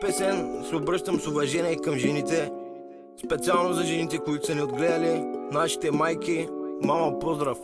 песен се обръщам с уважение към жените, специално за жените, които са ни отгледали, нашите майки. Мама, поздрав!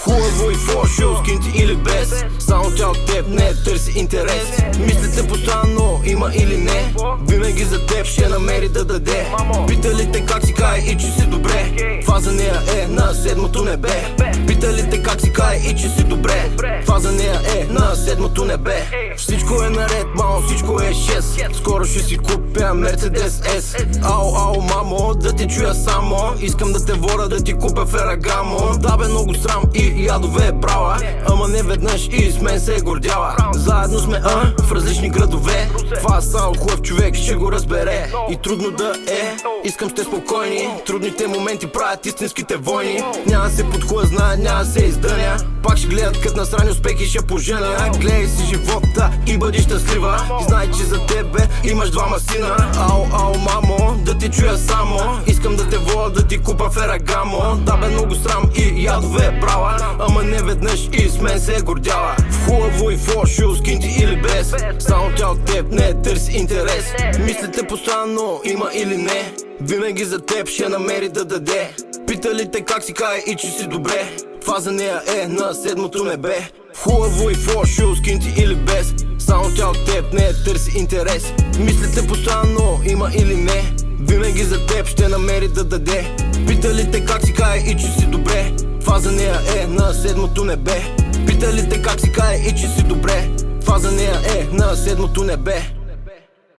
Хубаво и в лошо, с кинти или без, само тя от теб не търси интерес. Мислите постоянно, има или не, винаги за теб ще намери да даде. Питали те как си кай и че си добре, това за нея е на седмото небе. Питали те как си кай и че си добре, това за нея е на седмото небе. Всичко е наред, мамо, всичко е 6. Скоро ще си купя Мерцедес S. Ау, мамо, да те чуя само, искам да те вода да ти купя Ферагамо. Да бе, много срам и ядове е брала, ама не веднъж и с мен се е гордяла. Заедно сме в различни градове, това само хубав човек ще го разбере. И трудно да е, искам сте спокойни, трудните моменти правят истинските войни. Няма се подхлъзна, няма се издъня, пак ще гледат кът насрани успехи ще поженя. Гледай си живота и бъди щастлива, и знай, че за тебе имаш двама сина. Ау, мамо, да те чуя само, искам да те вода да ти купа Ферагамо. Да бе, много срам и ядове е брала, ама не веднъж и с мен се е гордяла. В хубаво и в лошо, с кинти или без, само тя от теб не търси интерес. Мислите постоянно, има или не, винаги за теб ще намери да даде. Питали те как си кай и че си добре, това за нея е на седмото небе. В хубаво и в лошо, с кинти или без, само тя от теб не търси интерес. Мислите постоянно, има или не, винаги за теб ще намери да даде. Питали те как си кай и че си добре, това за нея е на седмото небе. Питали те как си кай и че си добре, това за нея е на седмото небе.